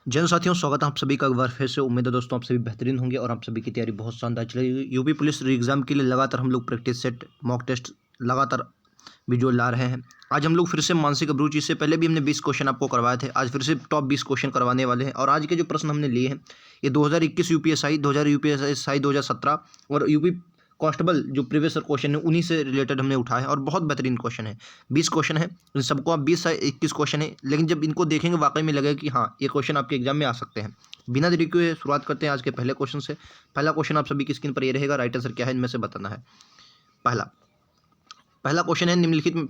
जन साथियों, स्वागत है आप सभी का एक बार फिर से। उम्मीद है दोस्तों आप सभी बेहतरीन होंगे और आप सभी की तैयारी बहुत शानदार चल रही है। यूपी पुलिस एग्जाम के लिए लगातार हम लोग प्रैक्टिस सेट मॉक टेस्ट लगातार वीडियो ला रहे हैं। आज हम लोग फिर से मानसिक अभिरुचि से पहले भी हमने 20 क्वेश्चन आपको करवाए थे। आज फिर से टॉप 20 क्वेश्चन करवाने वाले हैं और आज के जो प्रश्न हमने लिए हैं ये 2021 यूपीएसआई, 2000 यूपीएसआई 2017 और यूपी कांस्टेबल जो प्रीवियस क्वेश्चन है उन्हीं से रिलेटेड हमने उठाए हैं और बहुत बेहतरीन क्वेश्चन है। 20 क्वेश्चन है, इन सबको आप 20 से 21 क्वेश्चन है, लेकिन जब इनको देखेंगे वाकई में लगेगा कि हाँ ये क्वेश्चन आपके एग्जाम में आ सकते हैं। बिना देरी के शुरुआत करते हैं आज के पहले क्वेश्चन से। पहला क्वेश्चन आप सभी की स्क्रीन पर ये रहेगा, राइट आंसर क्या है इनमें से बताना है। पहला पहला क्वेश्चन है, निम्नलिखित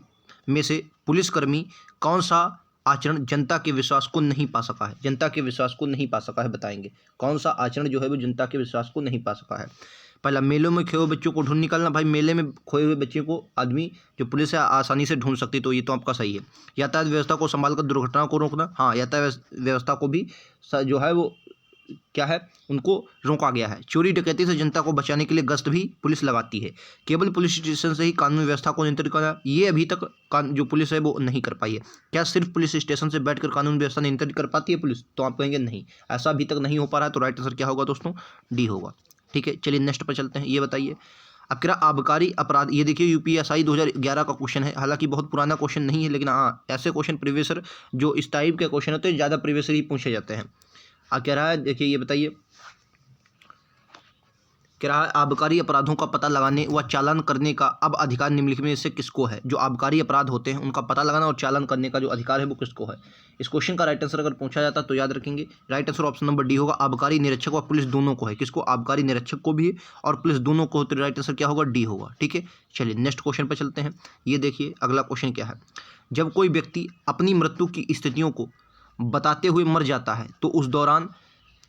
में से पुलिसकर्मी कौन सा आचरण जनता के विश्वास को नहीं पा सका है? जनता के विश्वास को नहीं पा सका है, बताएंगे कौन सा आचरण जो है वो जनता के विश्वास को नहीं पा सका है। पहला, मेलों में खोए हुए बच्चों को ढूंढ निकालना। भाई मेले में खोए हुए बच्चे को आदमी जो पुलिस है आसानी से ढूंढ सकती, तो ये तो आपका सही है। यातायात व्यवस्था को संभालकर दुर्घटनाओं को रोकना। हाँ, यातायात व्यवस्था को भी जो है वो क्या है, उनको रोका गया है। चोरी डकैती से जनता को बचाने के लिए गश्त भी पुलिस लगाती है। केवल पुलिस स्टेशन से ही कानून व्यवस्था को नियंत्रित करना, ये अभी तक जो पुलिस है वो नहीं कर पाई है। क्या सिर्फ पुलिस स्टेशन से बैठकर कानून व्यवस्था नियंत्रित कर पाती है पुलिस? तो आप कहेंगे नहीं, ऐसा अभी तक नहीं हो पा रहा है। तो राइट आंसर क्या होगा दोस्तों? डी होगा। ठीक है, चलिए नेक्स्ट पर चलते हैं। ये बताइए अब क्या आबकारी अपराध, ये देखिए यूपीएसआई 2011 का क्वेश्चन है। हालांकि बहुत पुराना क्वेश्चन नहीं है, लेकिन हाँ ऐसे क्वेश्चन प्रीवियसर जो इस टाइप के क्वेश्चन होते हैं ज़्यादा प्रीवियसर ही पूछे जाते हैं। कह रहा है, देखिए ये बताइए, कह रहा है आबकारी अपराधों का पता लगाने व चालान करने का अब अधिकार निम्नलिखित में से किसको है? जो आबकारी अपराध होते हैं उनका पता लगाना और चालान करने का जो अधिकार है वो किसको है? इस क्वेश्चन का राइट आंसर अगर पूछा जाता तो याद रखेंगे, right answer option number D होगा। आबकारी निरीक्षक व पुलिस दोनों को है। किसको? आबकारी निरीक्षक को भी है और पुलिस दोनों को। तो राइट आंसर क्या होगा? डी होगा। ठीक है, चलिए नेक्स्ट क्वेश्चन पर चलते हैं। ये देखिए अगला क्वेश्चन क्या है, जब कोई व्यक्ति अपनी मृत्यु की स्थितियों को बताते हुए मर जाता है तो उस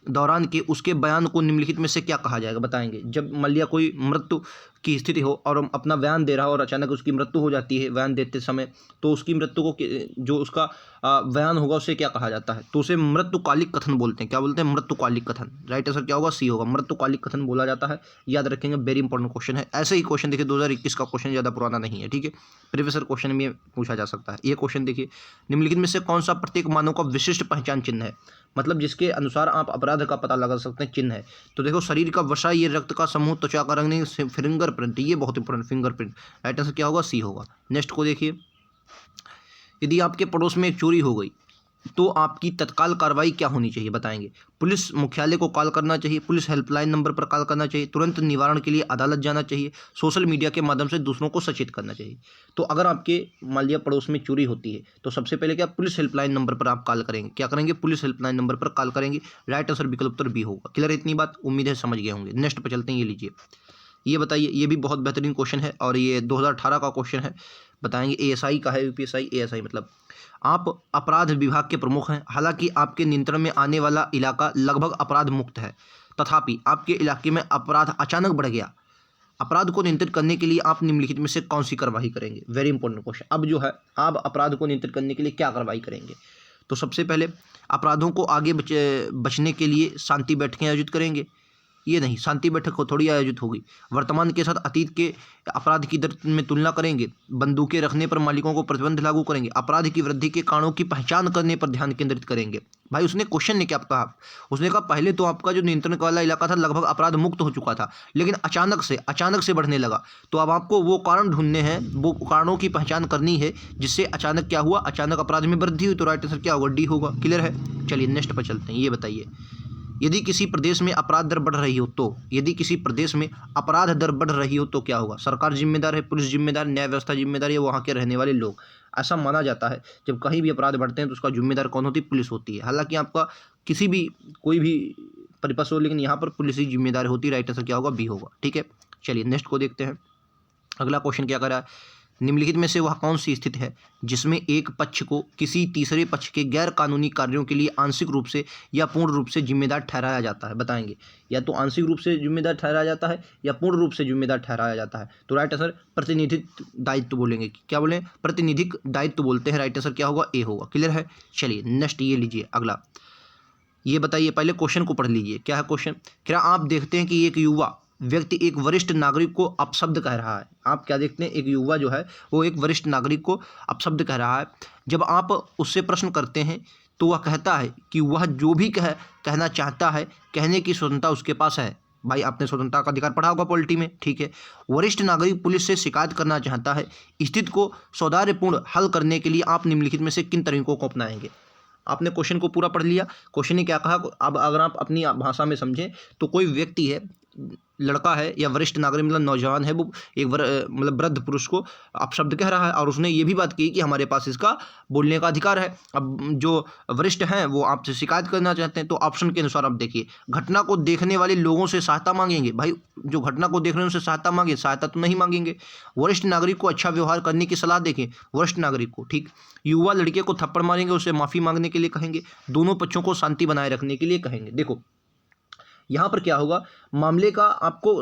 दौरान के उसके बयान को निम्नलिखित में से क्या कहा जाएगा? बताएंगे। जब मान लिया कोई मृत्यु की स्थिति हो और हम अपना बयान दे रहा हो और अचानक उसकी मृत्यु हो जाती है बयान देते समय, तो उसकी मृत्यु को जो उसका बयान होगा उसे क्या कहा जाता है? तो उसे मृत्युकालिक कथन बोलते हैं। क्या बोलते हैं? मृत्युकालिक कथन। राइट आंसर क्या होगा? सी होगा। मृत्युकालिक कथन बोला जाता है, याद रखेंगे, वेरी इंपॉर्टेंट क्वेश्चन है। ऐसे ही क्वेश्चन देखिए 2021 का क्वेश्चन ज़्यादा पुराना नहीं है। ठीक है, प्रीवियस क्वेश्चन में पूछा जा सकता है। ये क्वेश्चन देखिए, निम्नलिखित में से कौन सा प्रत्येक मानव का विशिष्ट पहचान चिन्ह है? मतलब जिसके अनुसार आप अपराध का पता लगा सकते हैं, चिन्ह है। तो देखो, शरीर का वसा, ये रक्त का समूह, त्वचा का रंग, फिंगरप्रिंट, ये बहुत इंपॉर्टेंट, फिंगरप्रिंट। राइट आंसर क्या होगा? सी होगा। नेक्स्ट को देखिए, यदि आपके पड़ोस में एक चोरी हो गई तो आपकी तत्काल कार्रवाई क्या होनी चाहिए? बताएंगे। पुलिस मुख्यालय को कॉल करना चाहिए, पुलिस हेल्पलाइन नंबर पर कॉल करना चाहिए, तुरंत निवारण के लिए अदालत जाना चाहिए, सोशल मीडिया के माध्यम से दूसरों को सचेत करना चाहिए। तो अगर आपके मान लिया पड़ोस में चोरी होती है तो सबसे पहले क्या, पुलिस हेल्पलाइन नंबर पर आप कॉल करेंगे। क्या करेंगे? पुलिस हेल्पलाइन नंबर पर कॉल करेंगे। राइट आंसर विकल्प उत्तर बी होगा। क्लियर है इतनी बात? उम्मीद है समझ गए होंगे। नेक्स्ट पर चलते हैं। ये लीजिए, ये बताइए, ये भी बहुत बेहतरीन क्वेश्चन है और ये 2018 का क्वेश्चन है। बताएंगे एएसआई का है, यूपीएसआई एएसआई मतलब आप अपराध विभाग के प्रमुख हैं। हालांकि आपके नियंत्रण में आने वाला इलाका लगभग अपराध मुक्त है, तथापि आपके इलाके में अपराध अचानक बढ़ गया। अपराध को नियंत्रित करने के लिए आप निम्नलिखित में से कौन सी कार्रवाई करेंगे? Very important question. अब जो है, आप अपराध को नियंत्रित करने के लिए क्या कार्रवाई करेंगे? तो सबसे पहले अपराधों को आगे बचने के लिए शांति बैठकें आयोजित करेंगे। ये नहीं, शांति बैठक हो थोड़ी आयोजित होगी। वर्तमान के साथ अतीत के अपराध की दर में तुलना करेंगे। बंदूकें रखने पर मालिकों को प्रतिबंध लागू करेंगे। अपराध की वृद्धि के कारणों की पहचान करने पर ध्यान केंद्रित करेंगे। भाई उसने क्वेश्चन ने क्या कहा? उसने कहा पहले तो आपका जो नियंत्रण वाला इलाका था लगभग अपराध मुक्त हो चुका था, लेकिन अचानक से बढ़ने लगा। तो अब आपको वो कारण ढूंढने हैं, वो कारणों की पहचान करनी है जिससे अचानक क्या हुआ, अचानक अपराध में वृद्धि हुई। तो राइट आंसर क्या होगा? डी होगा। क्लियर है? चलिए नेक्स्ट पर चलते हैं। ये बताइए, यदि किसी प्रदेश में अपराध दर बढ़ रही हो तो, यदि किसी प्रदेश में अपराध दर बढ़ रही हो तो क्या होगा? सरकार जिम्मेदार है, पुलिस जिम्मेदार, न्याय व्यवस्था जिम्मेदार है, वहाँ के रहने वाले लोग? ऐसा माना जाता है जब कहीं भी अपराध बढ़ते हैं तो उसका जिम्मेदार कौन होती है? पुलिस होती है। हालांकि आपका किसी भी कोई भी परिपक्व हो, लेकिन यहाँ पर पुलिस ही जिम्मेदार होती है। राइट आंसर क्या होगा? बी होगा। ठीक है, चलिए नेक्स्ट को देखते हैं। अगला क्वेश्चन क्या कर रहा है, निम्नलिखित में से वह कौन सी स्थिति है जिसमें एक पक्ष को किसी तीसरे पक्ष के गैर कानूनी कार्यों के लिए आंशिक रूप से या पूर्ण रूप से जिम्मेदार ठहराया जाता है? बताएंगे। या तो आंशिक रूप से जिम्मेदार ठहराया जाता है या पूर्ण रूप से जिम्मेदार ठहराया जाता है। तो राइट आंसर प्रतिनिधिक दायित्व बोलेंगे। क्या बोले? प्रतिनिधिक दायित्व बोलते हैं। राइट आंसर क्या होगा? ए होगा। क्लियर है? चलिए नेक्स्ट ये लीजिए अगला। ये बताइए, पहले क्वेश्चन को पढ़ लीजिए। क्या है क्वेश्चन? क्या आप देखते हैं कि एक युवा व्यक्ति एक वरिष्ठ नागरिक को अपशब्द कह रहा है? आप क्या देखते हैं? एक युवा जो है वो एक वरिष्ठ नागरिक को अपशब्द कह रहा है। जब आप उससे प्रश्न करते हैं तो वह कहता है कि वह जो भी कहना चाहता है कहने की स्वतंत्रता उसके पास है। भाई आपने स्वतंत्रता का अधिकार पढ़ा होगा पॉलिटी में, ठीक है। वरिष्ठ नागरिक पुलिस से शिकायत करना चाहता है, स्थिति को सौहार्दपूर्ण हल करने के लिए आप निम्नलिखित में से किन तरीकों को अपनाएंगे। आपने क्वेश्चन को पूरा पढ़ लिया। क्वेश्चन ने क्या कहा, अब अगर आप अपनी भाषा में समझें तो कोई व्यक्ति है, लड़का है या वरिष्ठ नागरिक मतलब नौजवान है, वो एक मतलब वृद्ध पुरुष को आप शब्द कह रहा है और उसने ये भी बात की कि हमारे पास इसका बोलने का अधिकार है। अब जो वरिष्ठ हैं वो आपसे शिकायत करना चाहते हैं, तो ऑप्शन के अनुसार आप देखिए, घटना को देखने वाले लोगों से सहायता मांगेंगे। भाई जो घटना को देख रहे हैं उनसे सहायता मांगे, सहायता तो नहीं मांगेंगे। वरिष्ठ नागरिक को अच्छा व्यवहार करने की सलाह देंगे, वरिष्ठ नागरिक को, ठीक। युवा लड़के को थप्पड़ मारेंगे, उसे माफ़ी मांगने के लिए कहेंगे, दोनों पक्षों को शांति बनाए रखने के लिए कहेंगे। देखो यहाँ पर क्या होगा, मामले का आपको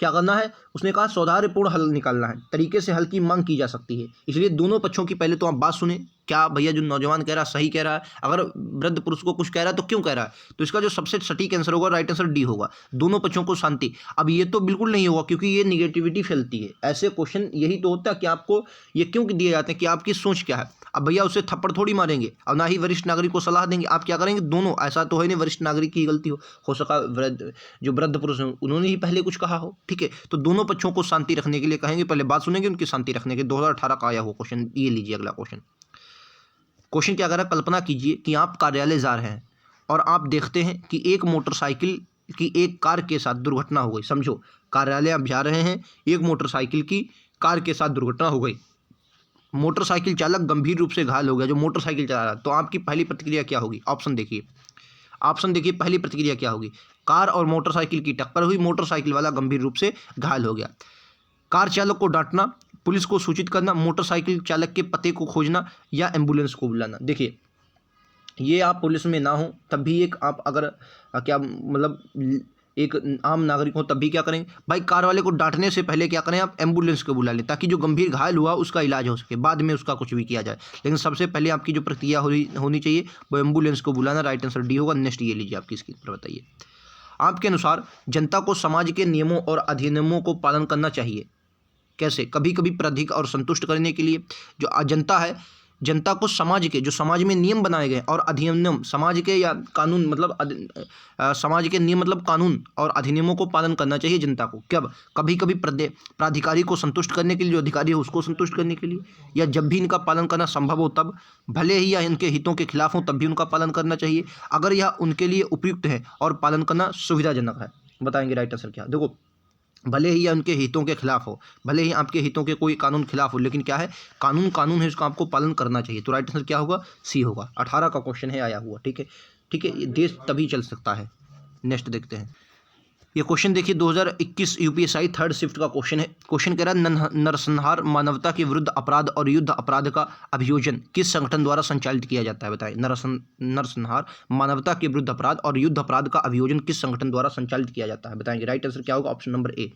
क्या करना है, उसने कहा सौहार्दपूर्ण हल निकालना है, तरीके से हल की मांग की जा सकती है। इसलिए दोनों पक्षों की पहले तो आप बात सुने, क्या भैया जो नौजवान कह रहा है सही कह रहा है, अगर वृद्ध पुरुष को कुछ कह रहा है तो क्यों कह रहा है, तो इसका जो सबसे सटीक आंसर होगा, राइट आंसर डी होगा, दोनों पक्षों को शांति। अब ये तो बिल्कुल नहीं होगा क्योंकि ये निगेटिविटी फैलती है। ऐसे क्वेश्चन यही तो होता है कि आपको ये क्यों दिए जाते हैं कि आपकी सोच क्या है। अब भैया उसे थप्पड़ थोड़ी मारेंगे और ना ही वरिष्ठ नागरिक को सलाह देंगे, आप क्या करेंगे, दोनों, ऐसा तो है नहीं वरिष्ठ नागरिक की गलती हो सका जो वृद्ध पुरुष हैं उन्होंने ही पहले कुछ कहा हो, ठीक है। तो दोनों पक्षों को शांति रखने के लिए कहेंगे, पहले बात सुनेंगे उनकी शांति रखने के। 2018 का आया हुआ क्वेश्चन, ये लीजिए अगला क्वेश्चन। क्वेश्चन क्या कर रहा है, कल्पना कीजिए कि आप कार्यालय जा रहे हैं और आप देखते हैं कि एक मोटरसाइकिल की एक कार के साथ दुर्घटना हो गई। समझो कार्यालय आप जा रहे हैं, एक मोटरसाइकिल की कार के साथ दुर्घटना हो गई, मोटरसाइकिल चालक गंभीर रूप से घायल हो गया जो मोटरसाइकिल चला रहा है। तो आपकी पहली प्रतिक्रिया क्या होगी, ऑप्शन देखिए, पहली प्रतिक्रिया क्या होगी, कार और मोटरसाइकिल की टक्कर हुई, मोटरसाइकिल वाला गंभीर रूप से घायल हो गया। कार चालक को डांटना, पुलिस को सूचित करना, मोटरसाइकिल चालक के पते को खोजना या एम्बुलेंस को बुलाना। देखिए ये आप पुलिस में ना हो तब भी एक आप अगर क्या मतलब एक आम नागरिक हो तब भी क्या करें, भाई कार वाले को डांटने से पहले क्या करें, आप एम्बुलेंस को बुला लें ताकि जो गंभीर घायल हुआ उसका इलाज हो सके, बाद में उसका कुछ भी किया जाए। लेकिन सबसे पहले आपकी जो प्रतिक्रिया होनी चाहिए वो एम्बुलेंस को बुलाना। राइट आंसर डी होगा। नेक्स्ट ये लीजिए आपकी स्क्रीन पर, बताइए आपके अनुसार जनता को समाज के नियमों और अधिनियमों को पालन करना चाहिए कैसे। कभी कभी प्राधिक और संतुष्ट करने के लिए जो जनता है, जनता को समाज के जो समाज में नियम बनाए गए और अधिनियम समाज के या कानून मतलब समाज के नियम मतलब कानून और अधिनियमों को पालन करना चाहिए जनता को। कब, कभी कभी प्राधिकारी को संतुष्ट करने के लिए, जो अधिकारी है उसको संतुष्ट करने के लिए, या जब भी इनका पालन करना संभव हो तब, भले ही या इनके हितों के खिलाफ हो तब भी उनका पालन करना चाहिए, अगर यह उनके लिए उपयुक्त है और पालन करना सुविधाजनक है। बताएंगे राइट आंसर क्या। देखो भले ही या उनके हितों के खिलाफ हो, भले ही आपके हितों के कोई कानून खिलाफ हो, लेकिन क्या है, कानून कानून है, उसका आपको पालन करना चाहिए। तो राइट आंसर क्या होगा, सी होगा। 18 का क्वेश्चन है आया हुआ, ठीक है, ठीक है। ये देश तभी चल सकता है। नेक्स्ट देखते हैं ये क्वेश्चन, देखिए 2021 यूपीएससी थर्ड शिफ्ट का क्वेश्चन है। क्वेश्चन कह रहा है नरसंहार, मानवता के विरुद्ध अपराध और युद्ध अपराध का अभियोजन किस संगठन द्वारा संचालित किया जाता है। बताएं, नरसंहार, मानवता के विरुद्ध अपराध और युद्ध अपराध का अभियोजन किस संगठन द्वारा संचालित किया जाता है। बताएंगे राइट आंसर क्या होगा, ऑप्शन नंबर ए,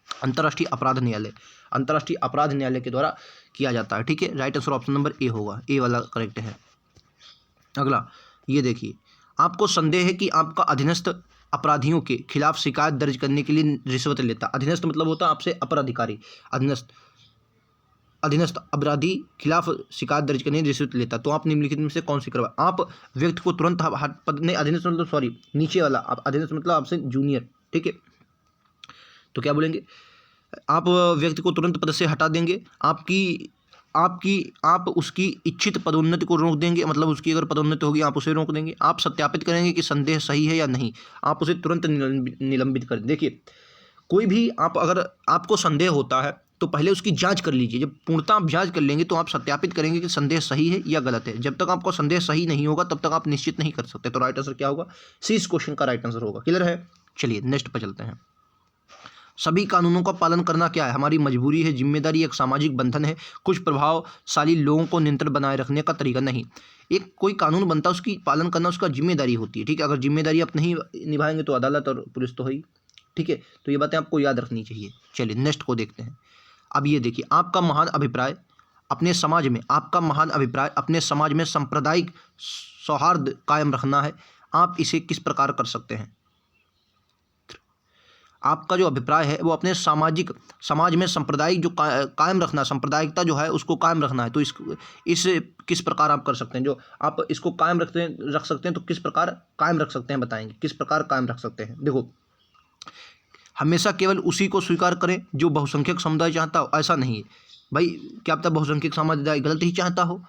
अंतर्राष्ट्रीय अपराध न्यायालय। अंतर्राष्ट्रीय अपराध न्यायालय के द्वारा किया जाता है, ठीक है। Right answer option number A होगा, ए वाला करेक्ट है। अगला ये देखिए, आपको संदेह है कि आपका अधीनस्थ अपराधियों के खिलाफ शिकायत दर्ज करने के लिए रिश्वत लेता। अधीनस्थ मतलब होता है आपसे अपर अधिकारी, अधीनस्थ अपराधी खिलाफ शिकायत दर्ज करने की रिश्वत लेता, तो आप निम्नलिखित में से कौन सी करवा। आप व्यक्ति को तुरंत नहीं, अधीनस्थ मतलब सॉरी नीचे वाला, आप अधीनस्थ मतलब आपसे जूनियर, ठीक है। तो क्या बोलेंगे, आप व्यक्ति को तुरंत पद से हटा देंगे, आप उसकी इच्छित पदोन्नति को रोक देंगे, मतलब उसकी अगर पदोन्नति होगी आप उसे रोक देंगे। आप सत्यापित करेंगे कि संदेह सही है या नहीं, आप उसे तुरंत निलंबित कर दें। देखिए कोई भी आप अगर आपको संदेह होता है तो पहले उसकी जांच कर लीजिए। जब पूर्णतः आप जांच कर लेंगे तो आप सत्यापित करेंगे कि संदेह सही है या गलत है। जब तक आपको संदेह सही नहीं होगा तब तक आप निश्चित नहीं कर सकते। तो राइट आंसर क्या होगा, सी इस क्वेश्चन का राइट आंसर होगा। क्लियर है, चलिए नेक्स्ट पर चलते हैं। सभी कानूनों का पालन करना क्या है, हमारी मजबूरी है, जिम्मेदारी, एक सामाजिक बंधन है, कुछ प्रभावशाली लोगों को नियंत्रण बनाए रखने का तरीका नहीं। एक कोई कानून बनता है उसकी पालन करना उसका जिम्मेदारी होती है, ठीक है। अगर जिम्मेदारी आप नहीं निभाएंगे तो अदालत और पुलिस तो है ही, ठीक है। तो ये बातें आपको याद रखनी चाहिए। चलिए नेक्स्ट को देखते हैं। अब ये देखिए, आपका महान अभिप्राय अपने समाज में, सांप्रदायिक सौहार्द कायम रखना है, आप इसे किस प्रकार कर सकते हैं। आपका जो अभिप्राय है वो अपने समाज में सांप्रदायिक जो कायम रखना, सांप्रदायिकता जो है उसको कायम रखना है। तो इस किस प्रकार आप कर सकते हैं, जो आप इसको कायम रख सकते हैं, तो किस प्रकार कायम रख सकते हैं बताएंगे, किस प्रकार कायम रख सकते हैं। देखो, हमेशा केवल उसी को स्वीकार करें जो बहुसंख्यक समुदाय चाहता हो, ऐसा नहीं है भाई। क्या पता बहुसंख्यक समुदाय गलत ही चाहता हो।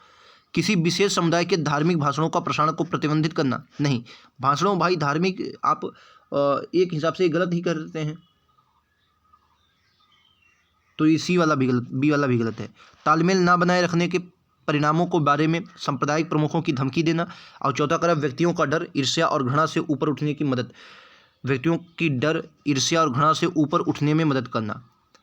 किसी विशेष समुदाय के धार्मिक भाषणों का प्रसारण को प्रतिबंधित करना नहीं। भाषणों भाई धार्मिक आप एक हिसाब से गलत ही कर देते हैं, तो ये सी वाला भी गलत, बी वाला भी गलत है। तालमेल ना बनाए रखने के परिणामों को बारे में सांप्रदायिक प्रमुखों की धमकी देना। और चौथा करा व्यक्तियों का डर, ईर्ष्या और घृणा से ऊपर उठने की मदद। व्यक्तियों की डर, ईर्ष्या और घृणा से ऊपर उठने में मदद करना।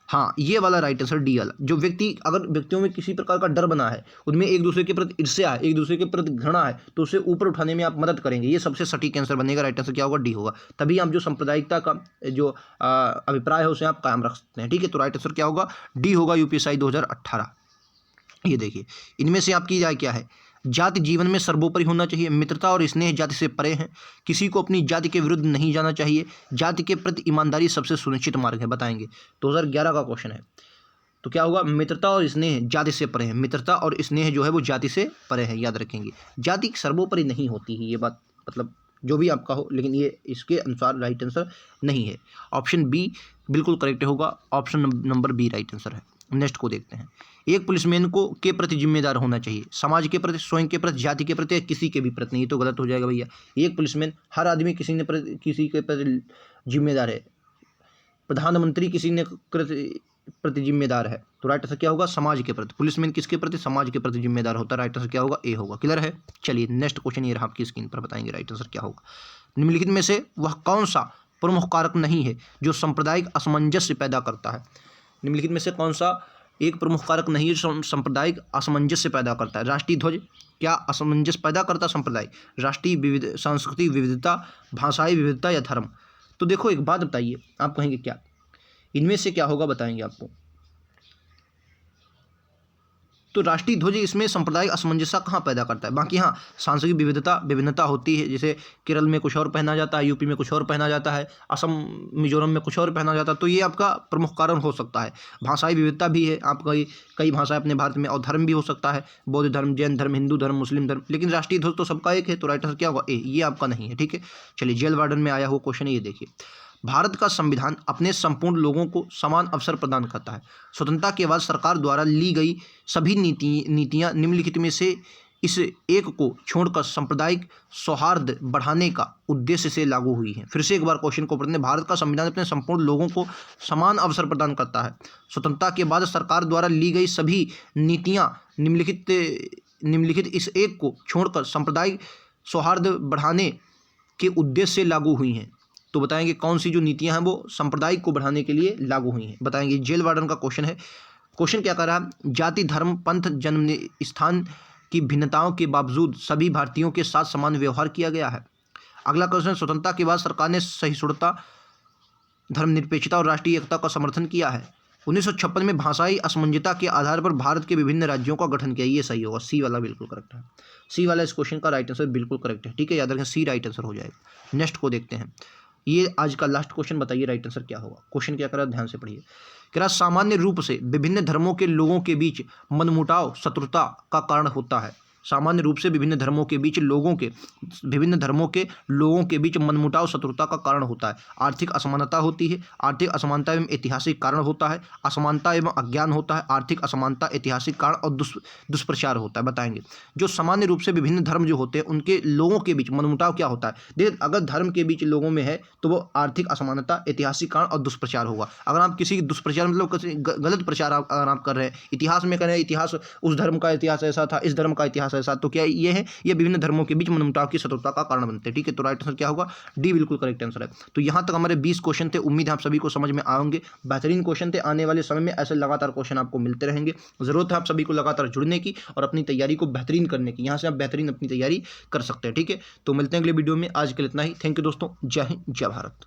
हाँ, ये वाला राइट आंसर डी वाला। जो व्यक्ति, अगर व्यक्तियों में किसी प्रकार का डर बना है, उनमें एक दूसरे के प्रति ईर्ष्या है, एक दूसरे के प्रति घृणा है, तो उसे ऊपर उठाने में आप मदद करेंगे। ये सबसे सटीक आंसर बनेगा। राइट आंसर क्या होगा? डी होगा। तभी आप जो सांप्रदायिकता का जो अभिप्राय है उसे आप कायम रख सकते हैं। ठीक है, तो राइट आंसर क्या होगा? डी होगा, यूपीएससी 2018। ये देखिए, इनमें से आपकी राय क्या है? जाति जीवन में सर्वोपरि होना चाहिए। मित्रता और स्नेह जाति से परे हैं। किसी को अपनी जाति के विरुद्ध नहीं जाना चाहिए। जाति के प्रति ईमानदारी सबसे सुनिश्चित मार्ग है। बताएंगे, 2011 का क्वेश्चन है। तो क्या होगा? मित्रता और स्नेह जाति से परे है। मित्रता और स्नेह जो है वो जाति से परे है, याद रखेंगे। जाति सर्वोपरि नहीं होती है, ये बात मतलब जो भी आपका हो, लेकिन ये इसके अनुसार राइट आंसर नहीं है। ऑप्शन बी बिल्कुल करेक्ट होगा। Option number B right answer है। नेक्स्ट को देखते हैं। एक पुलिसमैन को के प्रति जिम्मेदार होना चाहिए। समाज के प्रति, स्वयं के प्रति, जाति के प्रति, किसी के भी प्रति नहीं, तो गलत हो जाएगा भैया। एक पुलिसमैन, हर आदमी किसी के प्रति जिम्मेदार है। प्रधानमंत्री किसी ने प्रति जिम्मेदार है, तो राइट आंसर क्या होगा? समाज के प्रति। पुलिसमैन किसके प्रति? समाज के प्रति जिम्मेदार होता है। राइट आंसर क्या होगा? ए होगा। क्लियर है? चलिए नेक्स्ट क्वेश्चन ये रहा आपकी स्क्रीन पर, बताएंगे राइट आंसर क्या होगा। निम्नलिखित में से वह कौन सा प्रमुख कारक नहीं है जो सांप्रदायिक असमंजस्य पैदा करता है? निम्नलिखित में से कौन सा एक प्रमुख कारक नहीं है जो सांप्रदायिक असमंजस्य पैदा करता है? राष्ट्रीय ध्वज क्या असमंजस्य पैदा करता है? सांप्रदायिक, राष्ट्रीय सांस्कृतिक विविधता, भाषाई विविधता या धर्म? तो देखो, एक बात बताइए, आप कहेंगे क्या इनमें से क्या होगा, बताएंगे आपको। तो राष्ट्रीय ध्वज इसमें सांप्रदायिक असमंजस्य कहाँ पैदा करता है? बाकी हाँ, सांस्कृतिक विभिन्नता होती है, जैसे केरल में कुछ और पहना जाता है, यूपी में कुछ और पहना जाता है, असम मिजोरम में कुछ और पहना जाता है, तो ये आपका प्रमुख कारण हो सकता है। भाषाई विविधता भी है, आपका कई भाषाएं अपने भारत में, और धर्म भी हो सकता है, बौद्ध धर्म, जैन धर्म, हिंदू धर्म, मुस्लिम धर्म, लेकिन राष्ट्रीय ध्वज तो सबका एक है, तो राइट आंसर क्या होगा? ए, ये आपका नहीं है। ठीक है, चलिए जेल वार्डन में आया हुआ क्वेश्चन है, ये देखिए। भारत का संविधान अपने संपूर्ण लोगों को समान अवसर प्रदान करता है। स्वतंत्रता के बाद सरकार द्वारा ली गई सभी नीतियां निम्नलिखित में से इस एक को छोड़कर सांप्रदायिक सौहार्द बढ़ाने का उद्देश्य से लागू हुई है। फिर से एक बार क्वेश्चन को पढ़ते हैं। भारत का संविधान अपने संपूर्ण लोगों को समान अवसर प्रदान करता है। स्वतंत्रता के बाद सरकार द्वारा ली गई सभी नीतियां निम्नलिखित इस एक को छोड़कर सांप्रदायिक सौहार्द बढ़ाने के उद्देश्य से लागू हुई हैं। तो बताएंगे कौन सी जो नीतियां हैं वो सांप्रदायिक को बढ़ाने के लिए लागू हुई हैं, बताएंगे। जेल वार्डन का क्वेश्चन है। क्वेश्चन क्या कर रहा है? जाति, धर्म, पंथ, जन्म स्थान की भिन्नताओं के बावजूद सभी भारतीयों के साथ समान व्यवहार किया गया है। अगला क्वेश्चन, स्वतंत्रता के बाद सरकार ने सहिष्णुता, धर्मनिरपेक्षता और राष्ट्रीय एकता का समर्थन किया है। 1956 में भाषाई असमंजसता के आधार पर भारत के विभिन्न राज्यों का गठन किया। ये सही होगा, सी वाला बिल्कुल करेक्ट है। सी वाला इस क्वेश्चन का राइट आंसर बिल्कुल करेक्ट है। ठीक है, याद रखें, सी राइट आंसर हो जाएगा। नेक्स्ट को देखते हैं। ये आज का लास्ट क्वेश्चन, बताइए राइट आंसर क्या होगा। क्वेश्चन क्या करा, ध्यान से पढ़िए। कह रहा सामान्य रूप से विभिन्न धर्मों के लोगों के बीच मनमुटाव शत्रुता का कारण होता है। सामान्य रूप से विभिन्न धर्मों के लोगों के बीच मनमुटाव शत्रुता का कारण होता है। आर्थिक असमानता होती है। आर्थिक असमानता एवं ऐतिहासिक कारण होता है। असमानता एवं अज्ञान होता है। आर्थिक असमानता, ऐतिहासिक कारण और दुष्प्रचार होता है। बताएंगे जो सामान्य रूप से विभिन्न धर्म जो होते हैं उनके लोगों के बीच मनमुटाव क्या होता है? देखिए, अगर धर्म के बीच लोगों में है तो वो आर्थिक असमानता, ऐतिहासिक कारण और दुष्प्रचार होगा। अगर आप किसी दुष्प्रचार मतलब गलत प्रचार अगर आप कर रहे हैं, इतिहास में कर रहे हैं, इतिहास उस धर्म का इतिहास ऐसा था, इस धर्म का इतिहास ऐसा, तो क्या ये है? ये विभिन्न धर्मों के बीच मनमुटाव की शत्रुता का कारण बनते हैं। ठीक है, तो राइट आंसर क्या होगा? डी बिल्कुल करेक्ट आंसर है। तो यहां तक हमारे 20 क्वेश्चन थे। उम्मीद है आप सभी को समझ में आएंगे। बेहतरीन क्वेश्चन थे। आने वाले समय में ऐसे लगातार क्वेश्चन आपको मिलते रहेंगे। जरूरत है आप सभी को लगातार जुड़ने की और अपनी तैयारी को बेहतरीन करने की। यहां से आप बेहतरीन अपनी तैयारी कर सकते हैं। ठीक है, तो मिलते हैं अगले वीडियो में। आज के लिए इतना ही। थैंक यू दोस्तों। जय हिंद, जय भारत।